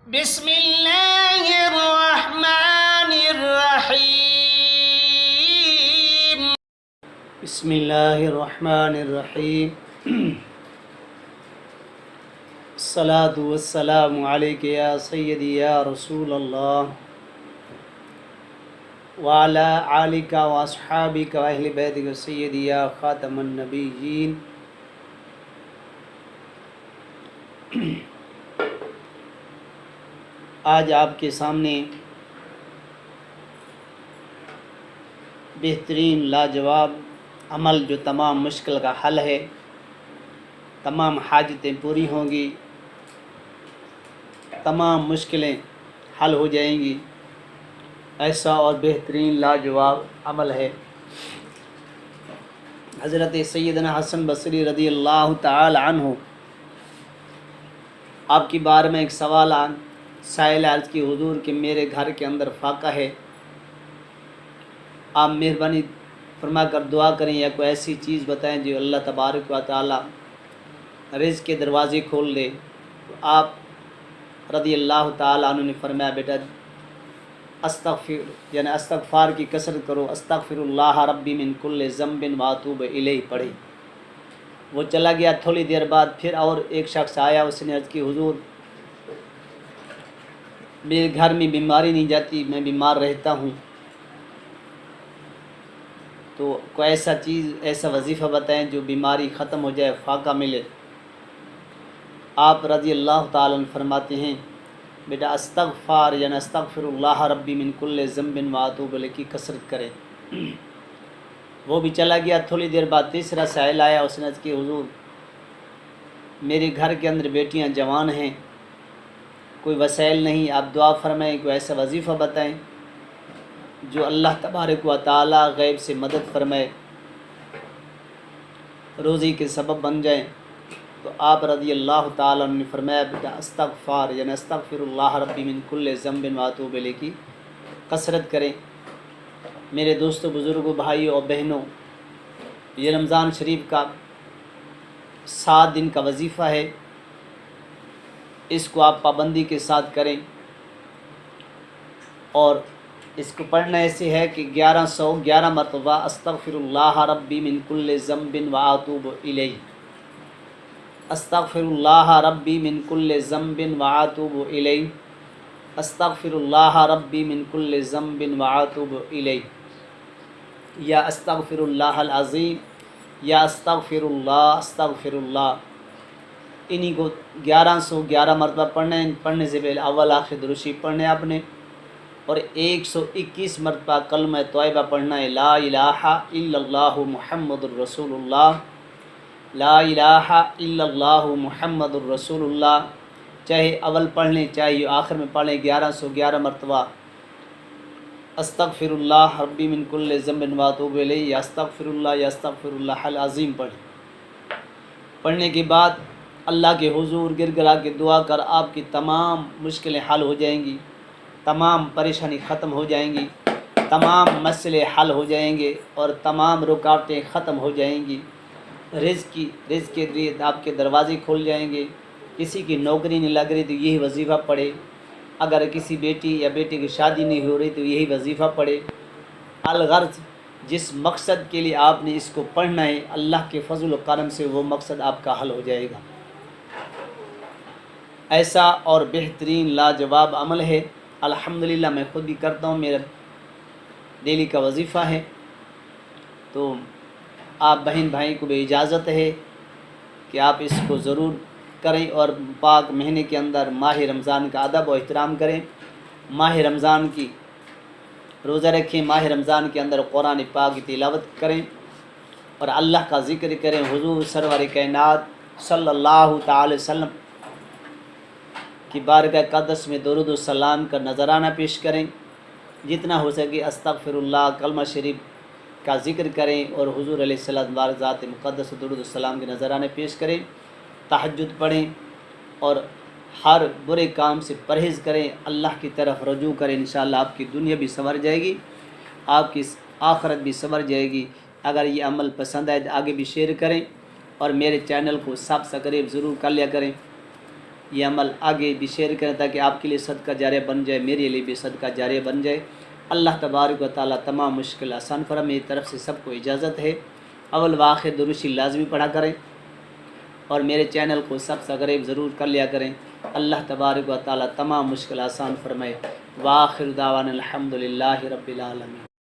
بسم اللہ الرحمن الرحیم بسم اللہ الرحمن الرحیم الصلاة والسلام علیک یا سیدی یا رسول اللہ وعلی آلک واصحابک واہل بیتک سیدی یا خاتم النبیین۔ آج آپ کے سامنے بہترین لاجواب عمل جو تمام مشکل کا حل ہے، تمام حاجتیں پوری ہوں گی، تمام مشکلیں حل ہو جائیں گی، ایسا اور بہترین لاجواب عمل ہے۔ حضرت سیدنا حسن بصری رضی اللہ تعالی عنہ آپ کی بارے میں ایک سوال سائل عرض کی حضور کہ میرے گھر کے اندر فاقہ ہے، آپ مہربانی فرما کر دعا کریں یا کوئی ایسی چیز بتائیں جو اللہ تبارک و تعالی رزق کے دروازے کھول دے۔ تو آپ رضی اللہ تعالی عنہ نے فرمایا بیٹا استغفار کی کثرت کرو، استغفر اللہ ربی من کل ذنب واتوب الیہ پڑھی۔ وہ چلا گیا، تھوڑی دیر بعد پھر اور ایک شخص آیا، اس نے عرض کی حضور میرے گھر میں بیماری نہیں جاتی، میں بیمار رہتا ہوں، تو کوئی ایسا وظیفہ بتائیں جو بیماری ختم ہو جائے، فاقہ ملے۔ آپ رضی اللہ تعالیٰ عنہ فرماتے ہیں بیٹا استغفار استغفر اللہ ربی من کل ذنب واتوب الیہ کی کثرت کریں۔ وہ بھی چلا گیا، تھوڑی دیر بعد تیسرا سائل آیا، اس نے عرض کی حضور میرے گھر کے اندر بیٹیاں جوان ہیں، کوئی وسائل نہیں، آپ دعا فرمائیں، کوئی ایسا وظیفہ بتائیں جو اللہ تبارک و تعالی غیب سے مدد فرمائے، روزی کے سبب بن جائیں۔ تو آپ رضی اللہ تعالیٰ عنہ نے فرمایا بیٹا استغفار استغفر اللہ ربی من کل ذنب واتوب الیہ کی کثرت کریں۔ میرے دوستوں، بزرگوں، بھائیوں اور بہنوں، یہ رمضان شریف کا 7 دن کا وظیفہ ہے، اس کو آپ پابندی کے ساتھ کریں، اور اس کو پڑھنا ایسے ہے کہ 1111 مرتبہ استغفر اللہ ربی من کل ذنب واتوب الیہ، استغفر اللہ ربی من کل ذنب واتوب الیہ، استغفر اللہ ربی من کل ذنب واتوب الیہ، یا استغفر اللہ العظیم، یا استغفر اللہ۔ انہی کو 1111 مرتبہ پڑھنے سے پہلے اول آخر درود شریف پڑھنے آپ نے، اور 121 مرتبہ کلمہ طیبہ پڑھنا ہے، لا الہ الا اللہ محمد الرسول اللہ، لا الہ الا اللہ محمد الرسول اللہ، چاہے اول پڑھ لیں چاہے آخر میں پڑھ لیں، 1111 مرتبہ استغفر اللہ ربی من کل ذنب واتوب الیہ، یا استغفر اللہ العظیم پڑھیں۔ پڑھنے کے بعد اللہ کے حضور گر گرا کے دعا کر آپ کی تمام مشکلیں حل ہو جائیں گی، تمام پریشانی ختم ہو جائیں گی، تمام مسئلے حل ہو جائیں گے، اور تمام رکاوٹیں ختم ہو جائیں گی، رزق کے لیے آپ کے دروازے کھول جائیں گے۔ کسی کی نوکری نہیں لگ رہی تو یہی وظیفہ پڑھے، اگر کسی بیٹی یا بیٹے کی شادی نہیں ہو رہی تو یہی وظیفہ پڑھے۔ الغرض جس مقصد کے لیے آپ نے اس کو پڑھنا ہے، اللہ کے فضل و کرم سے وہ مقصد آپ کا حل ہو جائے گا۔ ایسا اور بہترین لاجواب عمل ہے، الحمدللہ میں خود بھی کرتا ہوں، میرا ڈیلی کا وظیفہ ہے، تو آپ بہن بھائی کو بھی اجازت ہے کہ آپ اس کو ضرور کریں، اور پاک مہینے کے اندر ماہ رمضان کا ادب و احترام کریں، ماہ رمضان کی روزہ رکھیں، ماہ رمضان کے اندر قرآن پاک کی تلاوت کریں، اور اللہ کا ذکر کریں، حضور سرور کائنات صلی اللہ تعالی وسلم کی بارگاہ قدس میں درود و سلام کا نذرانہ پیش کریں، جتنا ہو سکے استغفر اللہ کلمہ شریف کا ذکر کریں، اور حضور علیہ السلام بارک ذات مقدس و درود السلام کے نذرانے پیش کریں، تہجد پڑھیں، اور ہر برے کام سے پرہیز کریں، اللہ کی طرف رجوع کریں، انشاءاللہ آپ کی دنیا بھی سنور جائے گی، آپ کی آخرت بھی سنور جائے گی۔ اگر یہ عمل پسند آئے تو آگے بھی شیئر کریں، اور میرے چینل کو سبسکرائب ضرور کر لیا کریں۔ یہ عمل آگے بھی شیئر کریں تاکہ آپ کے لیے صدقہ جاریہ بن جائے، میرے لیے بھی صدقہ جاریہ بن جائے۔ اللہ تبارک و تعالیٰ تمام مشکل آسان فرمائے۔ میری طرف سے سب کو اجازت ہے، اول و آخر درود شریف لازمی پڑھا کریں اور میرے چینل کو سبسکرائب ضرور کر لیا کریں۔ اللہ تبارک و تعالیٰ تمام مشکل آسان فرمائے۔ وآخر دعوانا الحمدللہ رب العالمین۔